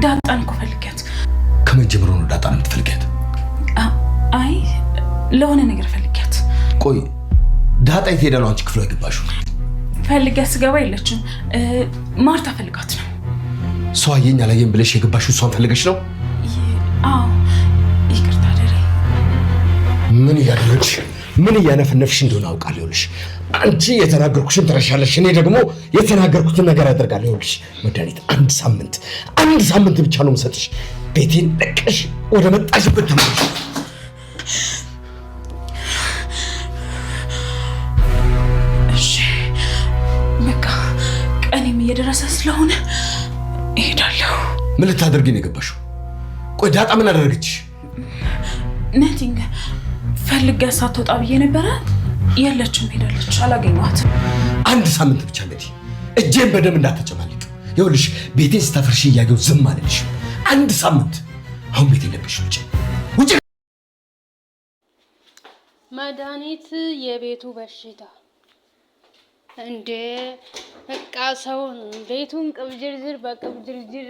ዳጣን እኮ ፈልጊያት። ከምን ጀምሮ ነው ዳጣን የምትፈልጊያት? አይ ለሆነ ነገር ፈልጊያት። ቆይ ዳጣ የት ሄዳ ነው አንቺ ክፍሏ የገባሽው? ፈልጊያት ስገባ የለችም። ማርታ ፈልጋት ነው። ሰው አየኝ አላየኝ ብለሽ የገባሽው እሷን ፈልገሽ ነው? አዎ ይቅርታ ደሬ። ምን እያደረግሽ ምን እያነፈነፍሽ እንደሆነ አውቃለሁ። ይኸውልሽ አንቺ የተናገርኩሽን ትረሻለሽ፣ እኔ ደግሞ የተናገርኩትን ነገር አደርጋለሁ። ይኸውልሽ መድኃኒት አንድ ሳምንት ብቻ ነው የምሰጥሽ። ቤቴን ለቀሽ ወደ መጣሽበት ተመለሽ። እሺ በቃ ቀኔም እየደረሰ ስለሆነ እሄዳለሁ። ምን ልታደርጊ ነው የገባሽው? ቆይ ዳጣ ምን አደረገችሽ? ነቲንግ ፈልጊያት ሳትወጣ ብዬ ነበረ። የለችም፣ ሄዳለች፣ አላገኘኋትም። አንድ ሳምንት ብቻ እንግዲህ እጄን በደም እንዳትጨማልቅ። ይኸውልሽ ቤቴን ስታፈርሽ እያየሁ ዝም አልልሽ። አንድ ሳምንት። አሁን ቤት የለብሽ፣ ውጪ። መድኃኒት የቤቱ በሽታ እንዴ! በቃ ሰውን ቤቱን ቅብጅርጅር በቅብጅርጅር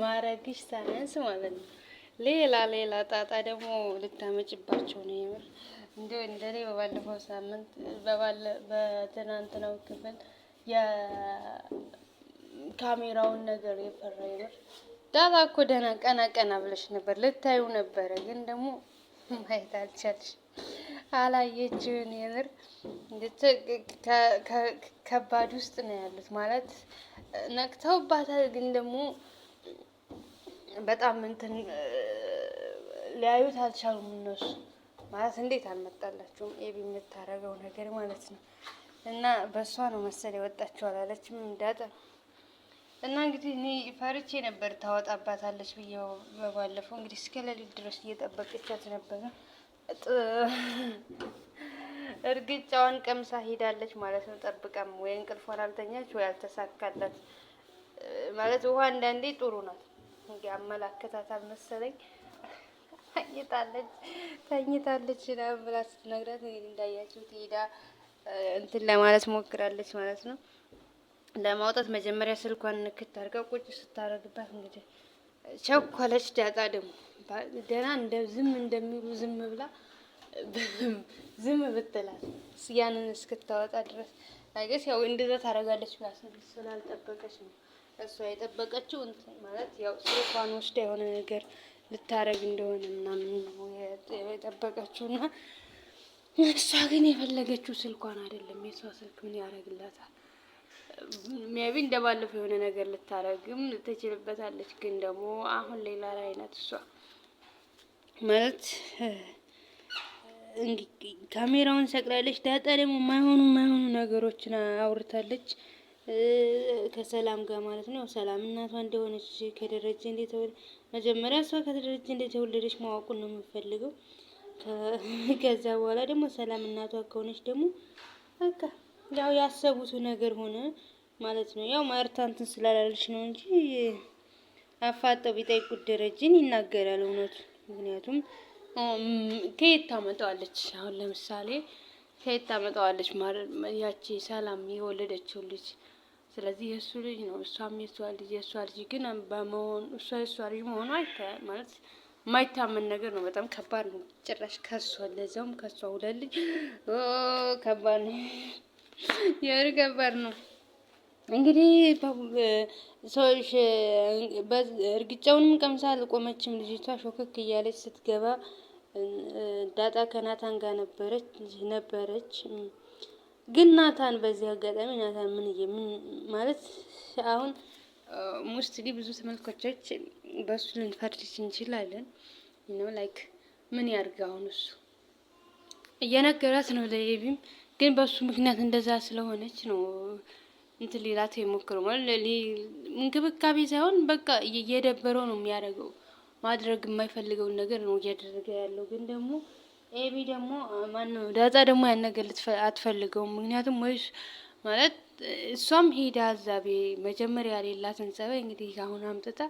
ማረግሽ ሳያንስ ማለት ነው። ሌላ ጣጣ ደግሞ ልታመጭባቸው ነው የምር። እንደኔ በባለፈው ሳምንት በትናንትናው ክፍል የካሜራውን ነገር የፈራ የምር። ዳጣ እኮ ደህና ቀና ብለሽ ነበር፣ ልታዩ ነበረ፣ ግን ደግሞ ማየት አልቻልሽ፣ አላየችውን የምር። ከባድ ውስጥ ነው ያሉት ማለት ነቅተውባታል፣ ግን ደግሞ በጣም እንትን ሊያዩት አልቻሉም እነሱ ማለት። እንዴት አልመጣላችሁም ኤቢ የምታረገው ነገር ማለት ነው። እና በእሷ ነው መሰል የወጣችው አላለችም ዳጣ። እና እንግዲህ እኔ ፈርቼ ነበር ታወጣባታለች ብዬ በባለፈው እንግዲህ እስከ ሌሊት ድረስ እየጠበቀቻት ነበረ። እርግጫዋን ቀምሳ ሄዳለች ማለት ነው። ጠብቃም ወይ እንቅልፏን አልተኛች ወይ አልተሳካላት ማለት። ውሃ አንዳንዴ ጥሩ ናት እንግዲህ አመላከታታል መሰለኝ። ተኝታለች ና ብላ ስትነግራት እንግዲህ እንዳያችሁት ሄዳ እንትን ለማለት ሞክራለች ማለት ነው። ለማውጣት መጀመሪያ ስልኳን ንክት አድርጋ ቁጭ ስታረግባት እንግዲህ ቸኮለች። ዳጣ ደግሞ ደህና እንደሚሉ ዝም ብላ ዝም ብትላት ያንን እስክታወጣ ድረስ አይገስ ያው እንደዛ ታረጋለች ስላልጠበቀች ነው። እሷ የጠበቀችው እንትን ማለት ያው ስልኳን ወስዳ የሆነ ነገር ልታረግ እንደሆነ ምናምን ነው የጠበቀችውና እሷ ግን የፈለገችው ስልኳን አይደለም። የሷ ስልክ ምን ያረግላታል? ሜቢ እንደባለፈው የሆነ ነገር ልታረግም ትችልበታለች። ግን ደግሞ አሁን ሌላ ላይ ናት እሷ ማለት ካሜራውን ሰቅላለች። ዳጣ ደግሞ ማይሆኑ ነገሮችን አውርታለች ከሰላም ጋር ማለት ነው። ሰላም እናቷ እንደሆነች ከደረጀ መጀመሪያ እሷ ከደረጀ እንደተወለደች ማወቁን ነው የምፈልገው። ከዛ በኋላ ደግሞ ሰላም እናቷ ከሆነች ደግሞ በቃ ያው ያሰቡት ነገር ሆነ ማለት ነው። ያው ማርታ እንትን ስላላለች ነው እንጂ አፋጠው ቢጠይቁት ደረጀን ይናገራል እውነቱ። ምክንያቱም ከየት ታመጣዋለች? አሁን ለምሳሌ ከየት ታመጣዋለች ማለት ያቺ ሰላም የወለደችው ልጅ። ስለዚህ የሱ ልጅ ነው፣ እሷም የሷ ልጅ ግን በመሆን እሷ የሷ ልጅ መሆኗ ማለት ማይታመን ነገር ነው። በጣም ከባድ ነው። ጭራሽ ከሷ ለዛውም ከሷ ሁለት ልጅ ከባድ ነው። የር ከባድ ነው። እንግዲህ ሰዎች እርግጫውንም ቀምሳ አልቆመችም ልጅቷ። ሾክክ እያለች ስትገባ ዳጣ ከናታን ጋር ነበረች። ግን ናታን በዚህ አጋጣሚ ናታን ምን ማለት አሁን ሙስሊም ብዙ ተመልካቾች በሱ ልንፈርድ እንችላለን ነው ላይክ ምን ያርጋ? አሁን እሱ እየነገራት ነው ለኤቢም፣ ግን በሱ ምክንያት እንደዛ ስለሆነች ነው እንትን ሌላት የሞክረው ማለት እንክብካቤ ሳይሆን በቃ እየደበረው ነው የሚያደርገው። ማድረግ የማይፈልገውን ነገር ነው እያደረገ ያለው። ግን ደግሞ ኤቢ ደግሞ ማነው ዳጣ ደግሞ ያን ነገር አትፈልገውም። ምክንያቱም ወይስ ማለት እሷም ሄዳ አዛቤ መጀመሪያ ሌላትን ጸባይ እንግዲህ አሁን አምጥታ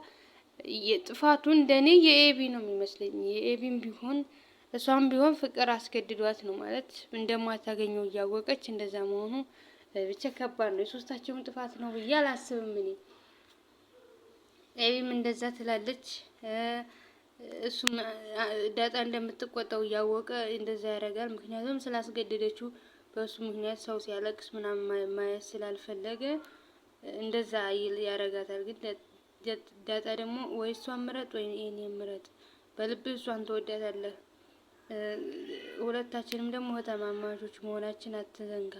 ጥፋቱ እንደኔ የኤቢ ነው የሚመስለኝ። የኤቢም ቢሆን እሷም ቢሆን ፍቅር አስገድዷት ነው ማለት እንደማታገኘው እያወቀች እንደዛ መሆኑ ብቻ ከባድ ነው። የሶስታቸውም ጥፋት ነው ብዬ አላስብም እኔ። ኤቢም እንደዛ ትላለች። እሱም ዳጣ እንደምትቆጣው እያወቀ እንደዛ ያደርጋል። ምክንያቱም ስላስገደደችው በእሱ ምክንያት ሰው ሲያለቅስ ምናምን ማየት ስላልፈለገ እንደዛ ያደርጋታል። ግን ዳጣ ደግሞ ወይ እሷን ምረጥ ወይ እኔን ምረጥ፣ በልብህ እሷን ትወዳታለህ፣ ሁለታችንም ደግሞ ተማማቾች መሆናችን አትዘንጋ።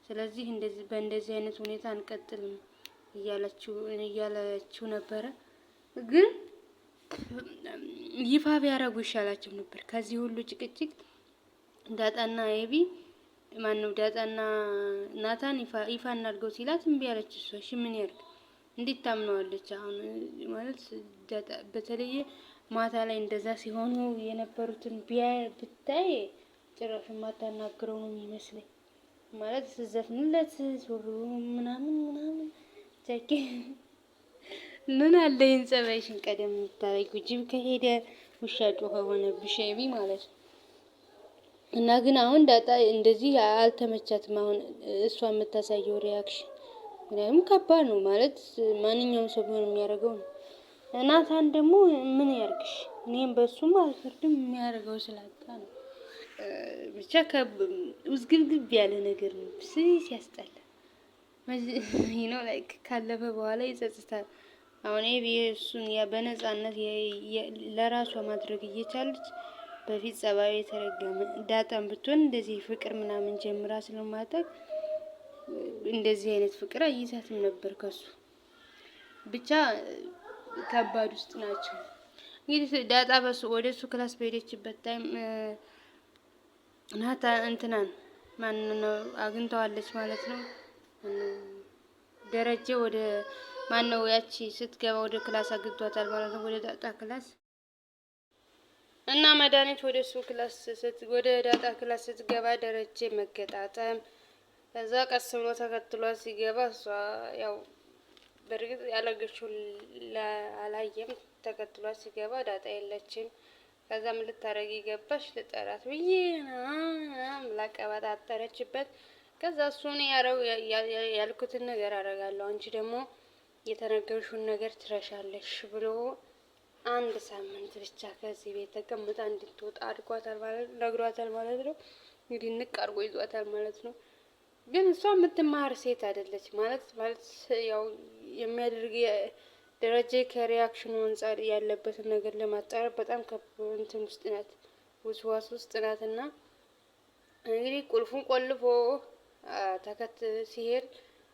ስለዚህ በእንደዚህ አይነት ሁኔታ አንቀጥልም እያለችው ነበረ። ግን ይፋ ቢያደርጉ ይሻላቸው ነበር ከዚህ ሁሉ ጭቅጭቅ። ዳጣና ኤቢ ማነው ዳጣና ናታን ይፋ እናድርገው ሲላት እምቢ አለች እሷ። እሺ ምን ያርግ? እንዴት ታምነዋለች? አሁን ማለት ዳጣ በተለየ ማታ ላይ እንደዛ ሲሆኑ የነበሩትን ብታይ ጭራሽ ማታናግረው ነው የሚመስለኝ። ማለት ዘፍንለት ሱሩ ምናምን ጃኬ ምን አለ ይሄን ጸባይሽን ቀደም የምታረጊው ጅብ ከሄደ ውሻ ጮኸ ሆነብሽ ኤቢ ማለት ነው። እና ግን አሁን ዳጣ እንደዚህ አልተመቻትም። አሁን እሷ የምታሳየው ሪያክሽን ምንም ከባድ ነው ማለት ማንኛውም ሰው ቢሆን የሚያደርገው ነው። ናታን ደግሞ ምን ያርግሽ? እኔም በሱም አልፈርድም የሚያደርገው ስላጣ ነው። ብቻ ውዝግብግብ ያለ ነገር ነው። ሲያስጠላ ነው ላይክ ካለፈ በኋላ ይጸጽታል። አሁን ኤቢ እሱን በነፃነት ለራሷ ማድረግ እየቻለች በፊት ጸባዩ የተረገመ ዳጣም ብትሆን እንደዚህ ፍቅር ምናምን ጀምራ ስለማታውቅ እንደዚህ አይነት ፍቅር አይይዛትም ነበር ከሱ። ብቻ ከባድ ውስጥ ናቸው። እንግዲህ ዳጣ ወደ እሱ ክላስ በሄደችበት ታይም ናታ እንትናን ማን ነው አግኝተዋለች ማለት ነው። ደረጀ ወደ ማን ነው ያቺ ስትገባ ወደ ክላስ አግኝቷታል ማለት ነው፣ ወደ ዳጣ ክላስ እና መድኃኒት ወደ ዳጣ ክላስ ስትገባ ደረጀ መገጣጠም፣ ከዛ ቀስ ብሎ ተከትሏት ሲገባ እሷ ያው በእርግጥ ያለገችው አላየም። ተከትሏት ሲገባ ዳጣ የለችም። ከዛ ምን ልታረጊ ገባሽ? ልጠራት ብዬ ላቀባጣጠረችበት። ከዛ እሱን ያልኩትን ነገር አደርጋለሁ፣ አንቺ ደግሞ የተነገርሽውን ነገር ትረሻለሽ ብሎ 1 ሳምንት ብቻ ከዚህ ቤት ተቀምጣ እንድትወጣ አድርጓታል ማለት ነግሯታል ማለት ነው። እንግዲህ ንቅ አድርጎ ይዟታል ማለት ነው። ግን እሷ የምትማር ሴት አይደለች ማለት ያው የሚያደርግ ደረጃ ከሪያክሽኑ አንፃር ያለበትን ነገር ለማጣራት በጣም እንትን ውስጥ ናት፣ ውስዋስ ውስጥ ናት። እና እንግዲህ ቁልፉን ቆልፎ ሲሄድ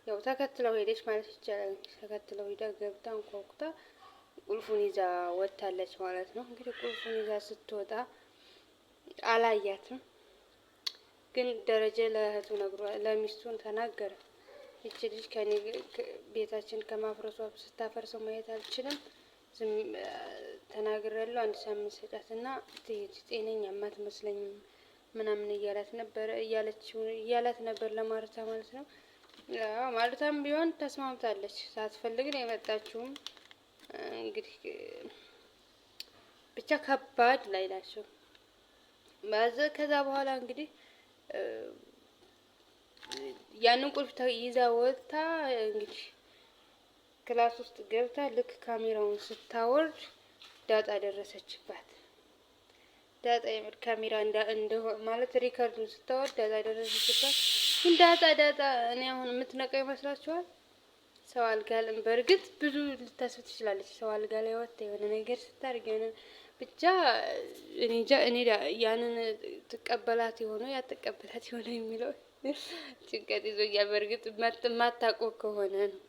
ያው ተከትለው ሄደች ማለት ይቻላል። ተከትለው ሄዳ ገብታ እንኳኩታ ቁልፉን ይዛ ወጣለች ማለት ነው። እንግዲህ ቁልፉን ይዛ ስትወጣ አላያትም። ግን ደረጀ ለእህቱ ለሚስቱን ተናገረ። ይቺ ልጅ ከኔ ቤታችን ከማፍረሷ ስታፈርሰው ማየት አልችልም፣ ዝም ተናግሬያለሁ፣ 1 ሳምንት ስጫትና ትሄድ፣ ጤነኛ አትመስለኝም ምናምን እያላት ነበር ለማርታ ማለት ነው። ያው ማርታም ቢሆን ተስማምታለች፣ ሳትፈልግ ነው የመጣችውም። እንግዲህ ብቻ ከባድ ላይ ናቸው። ከዛ በኋላ እንግዲህ ያንን ቁልፍ ይዛ ወጥታ እንግዲህ ክላስ ውስጥ ገብታ ልክ ካሜራውን ስታወርድ ዳጣ ደረሰችባት። ዳጣ ካሜራ ማለት ሪከርዱን ስታወርድ ዳጣ ደረሰችባት። ግን ዳጣ እኔ አሁን የምትነቃ ይመስላችኋል? ሰው አልጋ ላይ በእርግጥ ብዙ ልታስብ ትችላለች። ሰው አልጋ ላይ ወጥታ የሆነ ነገር ስታርግ የሆነ ብቻ እኔ ያንን ትቀበላት የሆነ ያተቀበላት የሆነ የሚለው ጭንቀት ይዞኛል። በእርግጥ ማታውቀው ከሆነ ነው